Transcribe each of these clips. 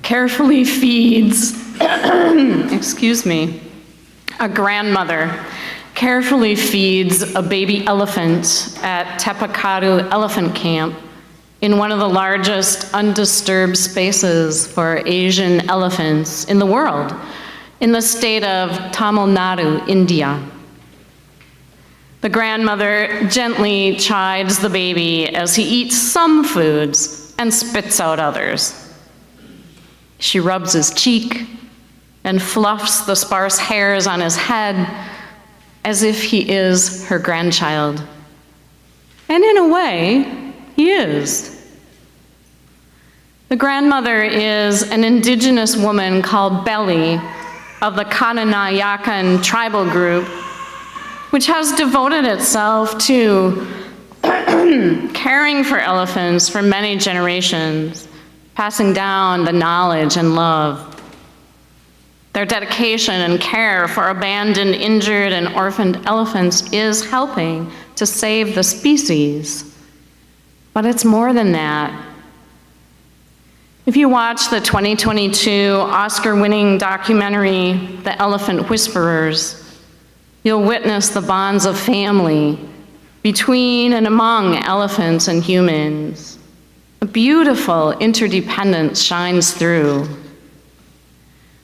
carefully feeds, excuse me, a grandmother carefully feeds a baby elephant at Tepakadu Elephant Camp in one of the largest undisturbed spaces for Asian elephants in the world, in the state of Tamil Nadu, India. The grandmother gently chides the baby as he eats some foods and spits out others. She rubs his cheek and fluffs the sparse hairs on his head as if he is her grandchild. And in a way, he is. The grandmother is an indigenous woman called Belly of the Kananayakan tribal group, which has devoted itself to caring for elephants for many generations, passing down the knowledge and love. Their dedication and care for abandoned, injured, and orphaned elephants is helping to save the species. But it's more than that. If you watch the 2022 Oscar-winning documentary, The Elephant Whisperers, you'll witness the bonds of family between and among elephants and humans. A beautiful interdependence shines through.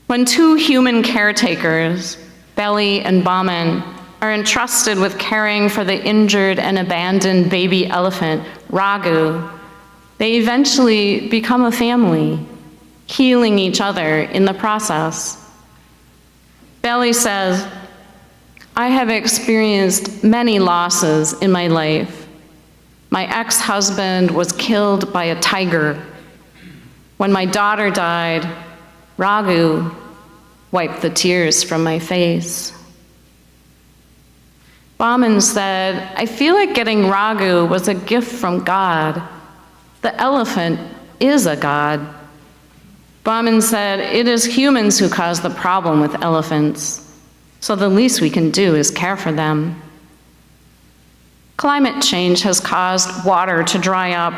When two human caretakers, Belly and Baman, are entrusted with caring for the injured and abandoned baby elephant, Raghu, they eventually become a family, healing each other in the process. Belly says, "I have experienced many losses in my life. My ex-husband was killed by a tiger. When my daughter died, Raghu wiped the tears from my face." Baman said, "I feel like getting Raghu was a gift from God. The elephant is a god." Baman said, "It is humans who cause the problem with elephants, so the least we can do is care for them." Climate change has caused water to dry up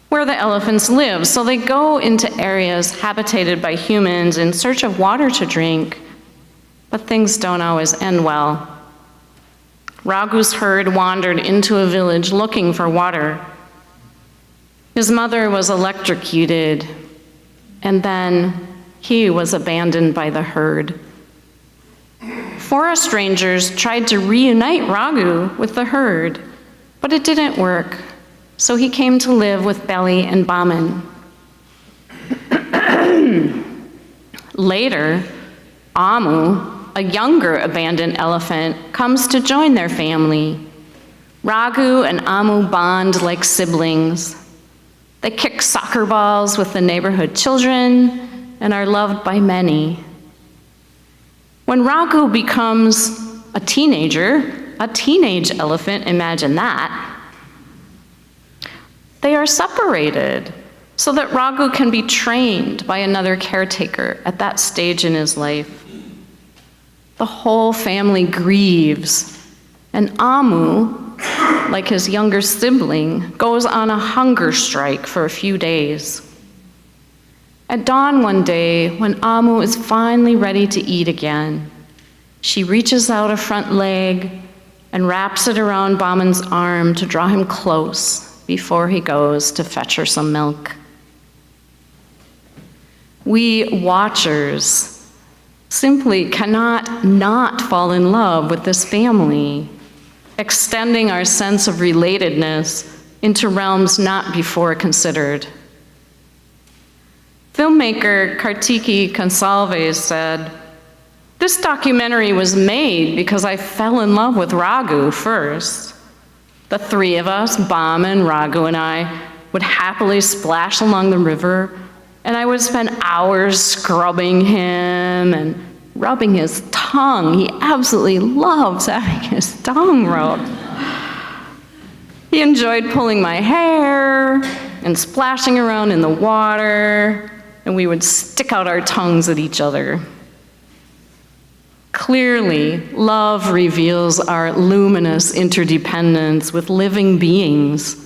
where the elephants live, so they go into areas habitated by humans in search of water to drink, but things don't always end well. Raghu's herd wandered into a village looking for water. His mother was electrocuted, and then he was abandoned by the herd. Forest rangers tried to reunite Raghu with the herd, but it didn't work, so he came to live with Belly and Baman. Later, Amu, a younger abandoned elephant, comes to join their family. Raghu and Amu bond like siblings. They kick soccer balls with the neighborhood children and are loved by many. When Raghu becomes a teenager, a teenage elephant, imagine that, they are separated so that Raghu can be trained by another caretaker at that stage in his life. The whole family grieves, and Amu, like his younger sibling, goes on a hunger strike for a few days. At dawn one day, when Amu is finally ready to eat again, she reaches out a front leg and wraps it around Baman's arm to draw him close before he goes to fetch her some milk. We watchers simply cannot not fall in love with this family, extending our sense of relatedness into realms not before considered. Filmmaker Kartiki Consalves said, "This documentary was made because I fell in love with Raghu first. The three of us, Baman, Raghu, and I, would happily splash along the river, and I would spend hours scrubbing him and rubbing his tongue. He absolutely loves having his tongue rubbed. He enjoyed pulling my hair and splashing around in the water, and we would stick out our tongues at each other." Clearly, love reveals our luminous interdependence with living beings.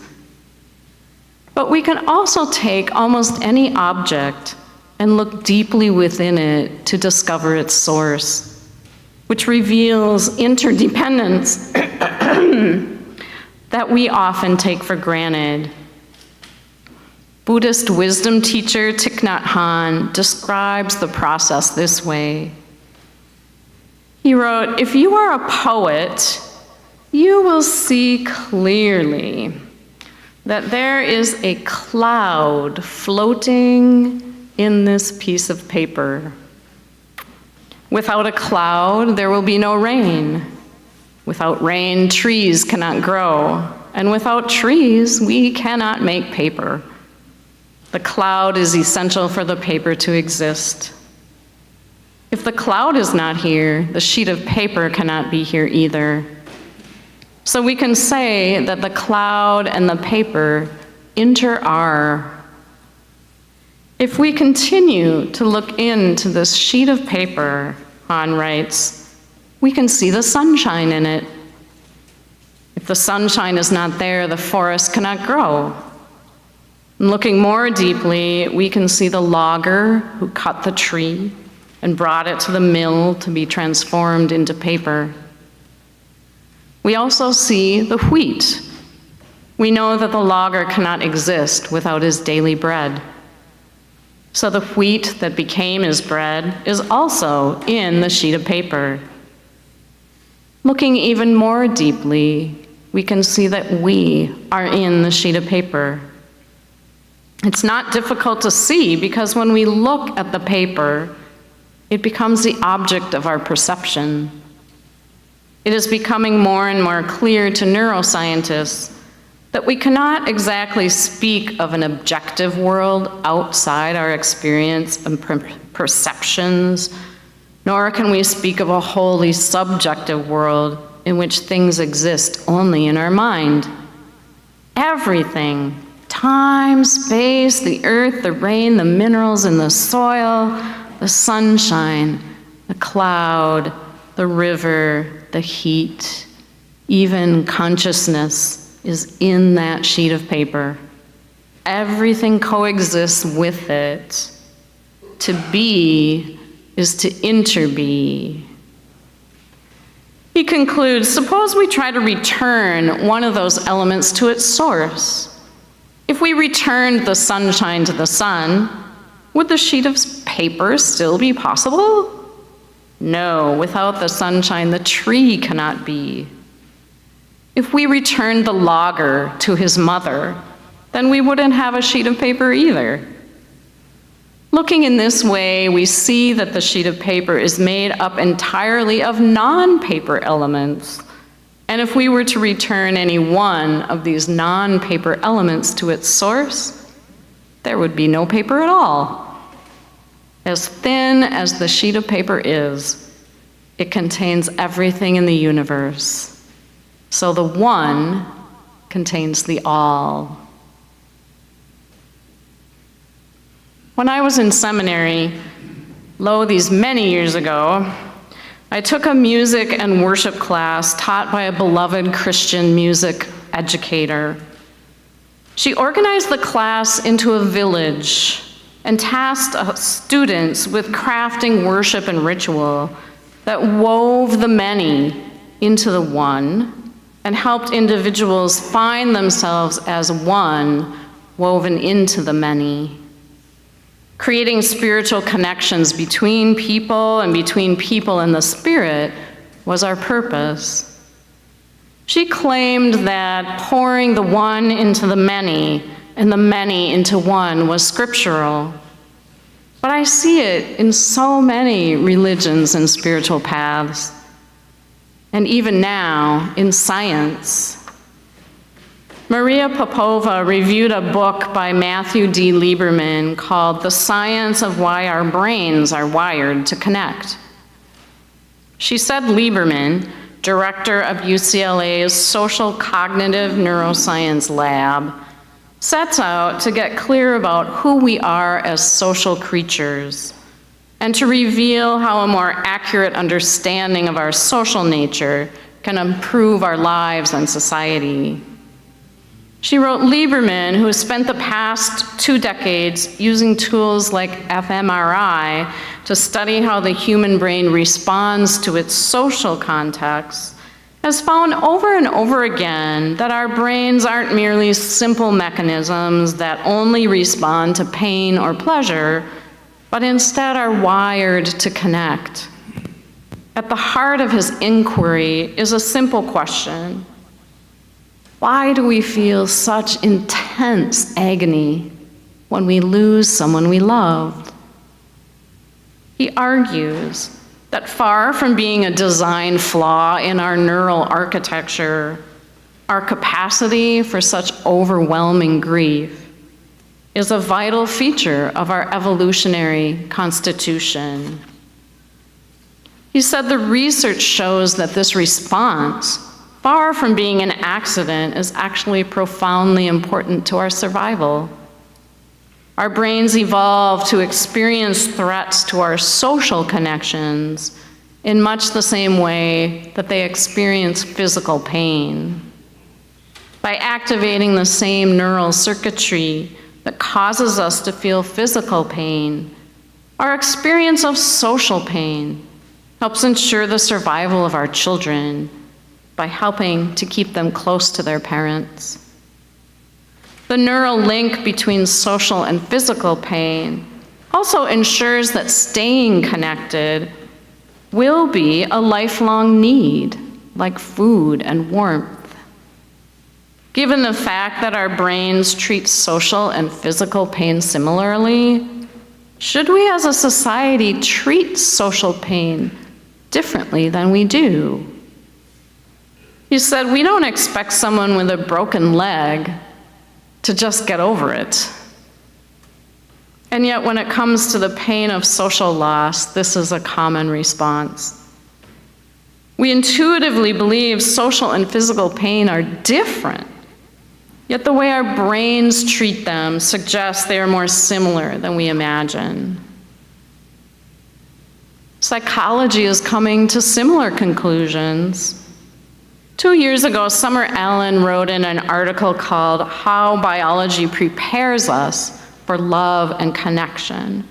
But we can also take almost any object and look deeply within it to discover its source, which reveals interdependence that we often take for granted. Buddhist wisdom teacher Thich Nhat Hanh describes the process this way. He wrote, "If you are a poet, you will see clearly that there is a cloud floating in this piece of paper. Without a cloud, there will be no rain. Without rain, trees cannot grow. And without trees, we cannot make paper. The cloud is essential for the paper to exist. If the cloud is not here, the sheet of paper cannot be here either. So we can say that the cloud and the paper inter-are. If we continue to look into this sheet of paper," Hanh writes, "we can see the sunshine in it. If the sunshine is not there, the forest cannot grow. And looking more deeply, we can see the logger who cut the tree and brought it to the mill to be transformed into paper. We also see the wheat. We know that the logger cannot exist without his daily bread. So the wheat that became his bread is also in the sheet of paper. Looking even more deeply, we can see that we are in the sheet of paper. It's not difficult to see because when we look at the paper, it becomes the object of our perception. It is becoming more and more clear to neuroscientists that we cannot exactly speak of an objective world outside our experience and perceptions, nor can we speak of a wholly subjective world in which things exist only in our mind. Everything, time, space, the earth, the rain, the minerals in the soil, the sunshine, the cloud, the river, the heat, even consciousness is in that sheet of paper. Everything coexists with it. To be is to interbe." He concludes, suppose we try to return one of those elements to its source. If we returned the sunshine to the sun, would the sheet of paper still be possible? No, without the sunshine, the tree cannot be. If we returned the logger to his mother, then we wouldn't have a sheet of paper either. Looking in this way, we see that the sheet of paper is made up entirely of non-paper elements. And if we were to return any one of these non-paper elements to its source, there would be no paper at all. As thin as the sheet of paper is, it contains everything in the universe. So the one contains the all. When I was in seminary, these many years ago, I took a music and worship class taught by a beloved Christian music educator. She organized the class into a village and tasked students with crafting worship and ritual that wove the many into the one and helped individuals find themselves as one woven into the many. Creating spiritual connections between people and between people and the Spirit was our purpose. She claimed that pouring the one into the many and the many into one was scriptural. But I see it in so many religions and spiritual paths, and even now in science. Maria Popova reviewed a book by Matthew D. Lieberman called The Science of Why Our Brains Are Wired to Connect. She said Lieberman, director of UCLA's Social Cognitive Neuroscience Lab, sets out to get clear about who we are as social creatures and to reveal how a more accurate understanding of our social nature can improve our lives and society. She wrote, Lieberman, who has spent the past 2 decades using tools like fMRI to study how the human brain responds to its social context, has found over and over again that our brains aren't merely simple mechanisms that only respond to pain or pleasure, but instead are wired to connect. At the heart of his inquiry is a simple question. Why do we feel such intense agony when we lose someone we loved? He argues that far from being a design flaw in our neural architecture, our capacity for such overwhelming grief is a vital feature of our evolutionary constitution. He said the research shows that this response, far from being an accident, is actually profoundly important to our survival. Our brains evolved to experience threats to our social connections in much the same way that they experience physical pain. By activating the same neural circuitry that causes us to feel physical pain, our experience of social pain helps ensure the survival of our children by helping to keep them close to their parents. The neural link between social and physical pain also ensures that staying connected will be a lifelong need, like food and warmth. Given the fact that our brains treat social and physical pain similarly, should we as a society treat social pain differently than we do? He said, we don't expect someone with a broken leg to just get over it. And yet when it comes to the pain of social loss, this is a common response. We intuitively believe social and physical pain are different, yet the way our brains treat them suggests they are more similar than we imagine. Psychology is coming to similar conclusions. 2 years ago, Summer Allen wrote in an article called How Biology Prepares Us for Love and Connection.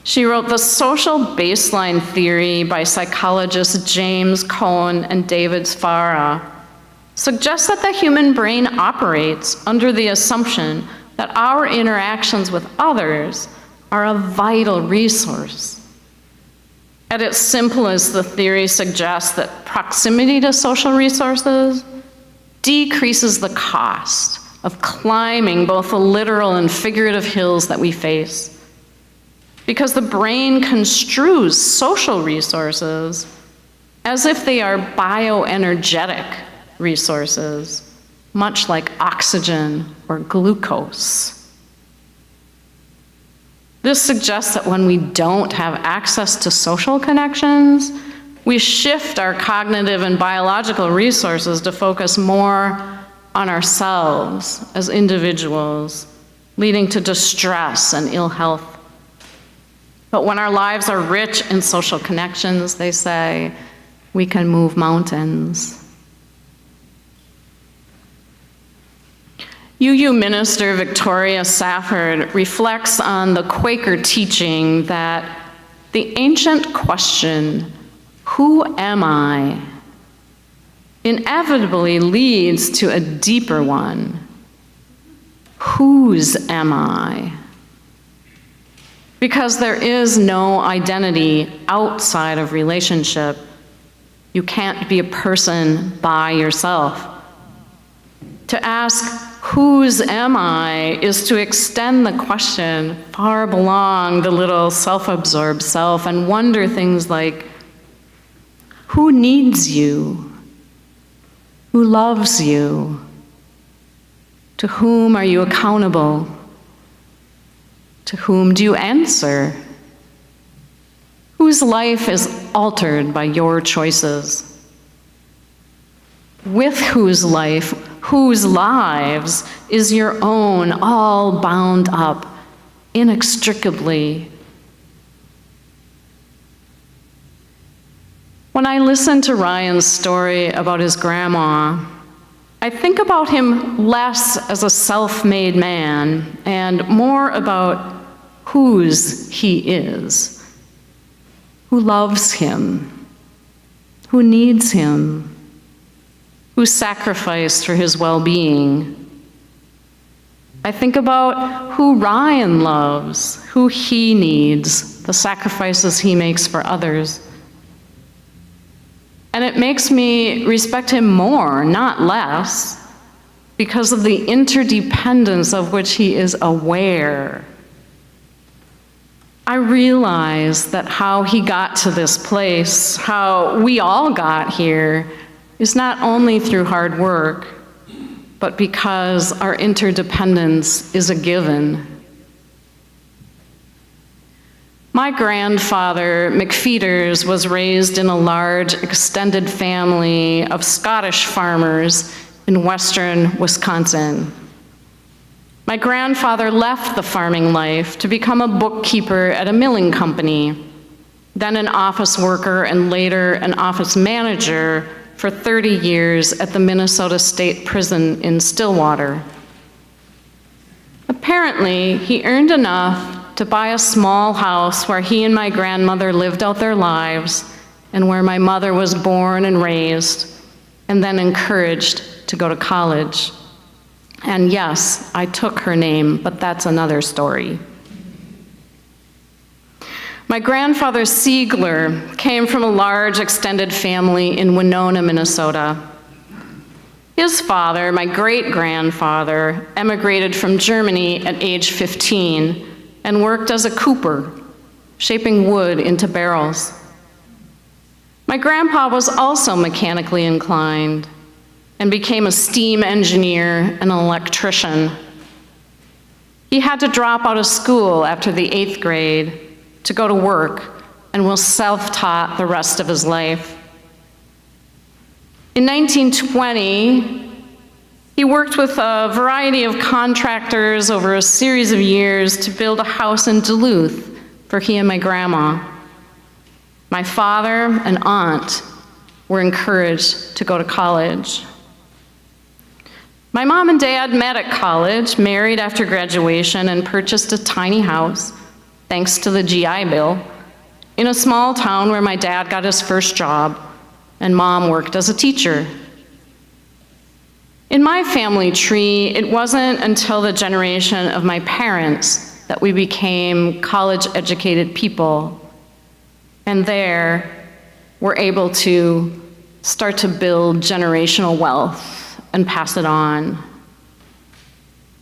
She wrote, the social baseline theory by psychologists James Cohn and David Sfara suggests that the human brain operates under the assumption that our interactions with others are a vital resource. At its simplest, the theory suggests that proximity to social resources decreases the cost of climbing both the literal and figurative hills that we face, because the brain construes social resources as if they are bioenergetic resources, much like oxygen or glucose. This suggests that when we don't have access to social connections, we shift our cognitive and biological resources to focus more on ourselves as individuals, leading to distress and ill health. But when our lives are rich in social connections, they say, we can move mountains. UU minister Victoria Safford reflects on the Quaker teaching that the ancient question, who am I, inevitably leads to a deeper one, whose am I? Because there is no identity outside of relationship. You can't be a person by yourself. To ask, whose am I, is to extend the question far beyond the little self-absorbed self and wonder things like, who needs you? Who loves you? To whom are you accountable? To whom do you answer? Whose life is altered by your choices? With whose life, whose lives is your own, all bound up inextricably? When I listened to Ryan's story about his grandma, I I think about him less as a self-made man and more about whose he is, who loves him, who needs him, who sacrificed for his well-being. I think about who Ryan loves, who he needs, the sacrifices he makes for others. And it makes me respect him more, not less, because of the interdependence of which he is aware. I realize that how he got to this place, how we all got here, is not only through hard work, but because our interdependence is a given. My grandfather, McFeeters, was raised in a large extended family of Scottish farmers in western Wisconsin. My grandfather left the farming life to become a bookkeeper at a milling company, then an office worker and later an office manager for 30 years at the Minnesota State Prison in Stillwater. Apparently, he earned enough to buy a small house where he and my grandmother lived out their lives and where my mother was born and raised, and then encouraged to go to college. And yes, I took her name, but that's another story. My grandfather, Siegler, came from a large extended family in Winona, Minnesota. His father, my great-grandfather, emigrated from Germany at age 15 and worked as a cooper, shaping wood into barrels. My grandpa was also mechanically inclined and became a steam engineer and an electrician. He had to drop out of school after the 8th grade to go to work and was self-taught the rest of his life. In 1920, he worked with a variety of contractors over a series of years to build a house in Duluth for he and my grandma. My father and aunt were encouraged to go to college. My mom and dad met at college, married after graduation, and purchased a tiny house, thanks to the GI Bill, in a small town where my dad got his first job and mom worked as a teacher. In my family tree, it wasn't until the generation of my parents that we became college-educated people, and there we're able to start to build generational wealth and pass it on.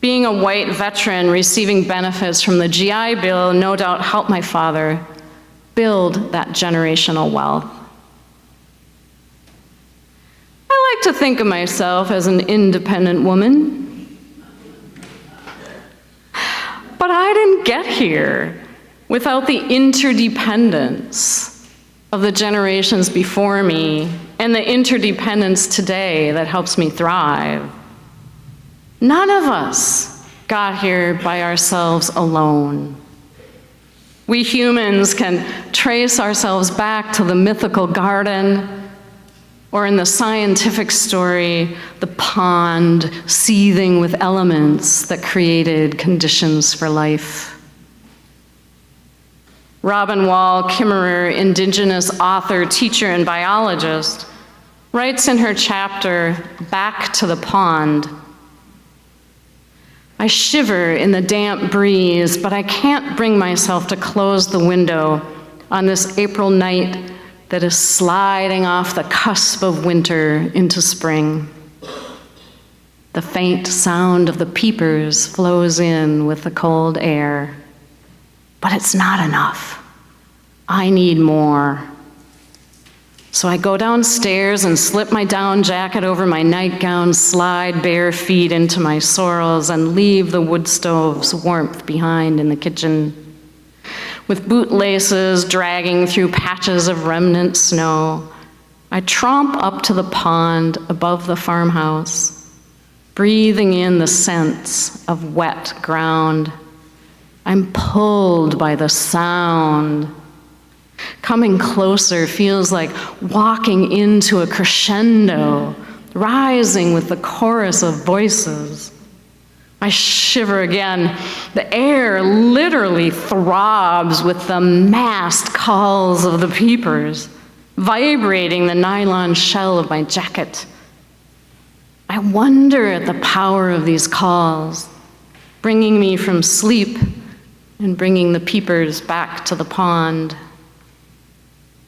Being a white veteran receiving benefits from the GI Bill no doubt helped my father build that generational wealth. I like to think of myself as an independent woman, but I didn't get here without the interdependence of the generations before me and the interdependence today that helps me thrive. None of us got here by ourselves alone. We humans can trace ourselves back to the mythical garden, or in the scientific story, the pond seething with elements that created conditions for life. Robin Wall Kimmerer, Indigenous author, teacher, and biologist, writes in her chapter, "Back to the Pond," "I shiver in the damp breeze, but I can't bring myself to close the window on this April night that is sliding off the cusp of winter into spring. The faint sound of the peepers flows in with the cold air, but it's not enough. I need more. So I go downstairs and slip my down jacket over my nightgown, slide bare feet into my sorrels, and leave the wood stove's warmth behind in the kitchen. With bootlaces dragging through patches of remnant snow, I tromp up to the pond above the farmhouse, breathing in the scents of wet ground. I'm pulled by the sound. Coming closer feels like walking into a crescendo, rising with the chorus of voices. I shiver again. The air literally throbs with the massed calls of the peepers, vibrating the nylon shell of my jacket. I wonder at the power of these calls, bringing me from sleep and bringing the peepers back to the pond.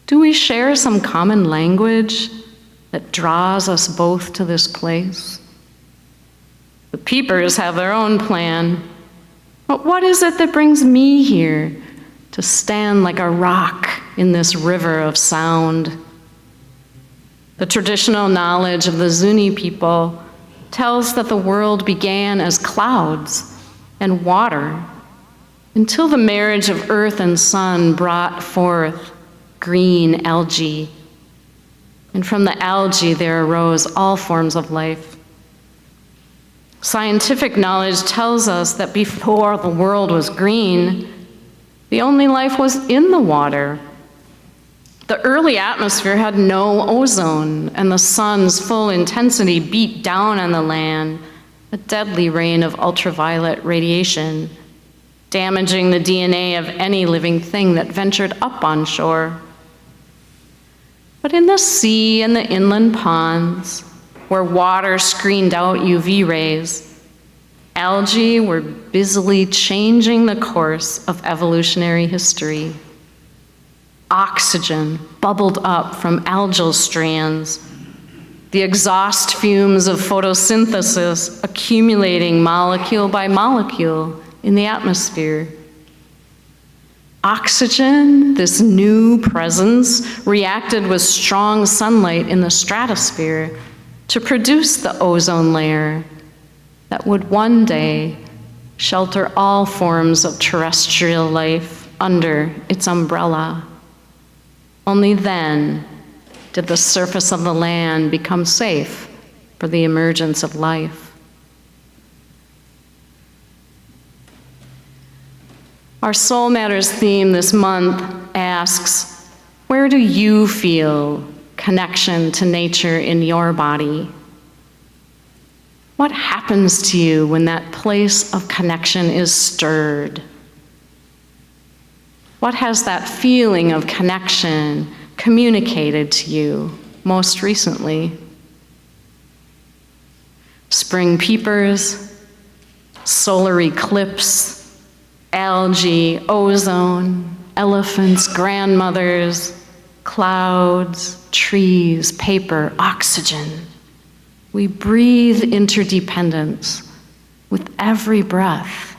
Do we share some common language that draws us both to this place? The peepers have their own plan, but what is it that brings me here to stand like a rock in this river of sound? The traditional knowledge of the Zuni people tells that the world began as clouds and water until the marriage of earth and sun brought forth green algae. And from the algae there arose all forms of life. Scientific knowledge tells us that before the world was green, the only life was in the water. The early atmosphere had no ozone, and the sun's full intensity beat down on the land, a deadly rain of ultraviolet radiation, damaging the DNA of any living thing that ventured up on shore. But in the sea and the inland ponds, where water screened out UV rays, algae were busily changing the course of evolutionary history. Oxygen bubbled up from algal strands, the exhaust fumes of photosynthesis accumulating molecule by molecule in the atmosphere. Oxygen, this new presence, reacted with strong sunlight in the stratosphere to produce the ozone layer that would one day shelter all forms of terrestrial life under its umbrella. Only then did the surface of the land become safe for the emergence of life. Our Soul Matters theme this month asks, where do you feel connection to nature in your body? What happens to you when that place of connection is stirred? What has that feeling of connection communicated to you most recently? Spring peepers, solar eclipse, algae, ozone, elephants, grandmothers, clouds, trees, paper, oxygen. We breathe interdependence with every breath.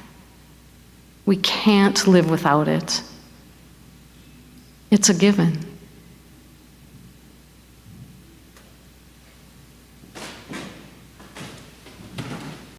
We can't live without it. It's a given.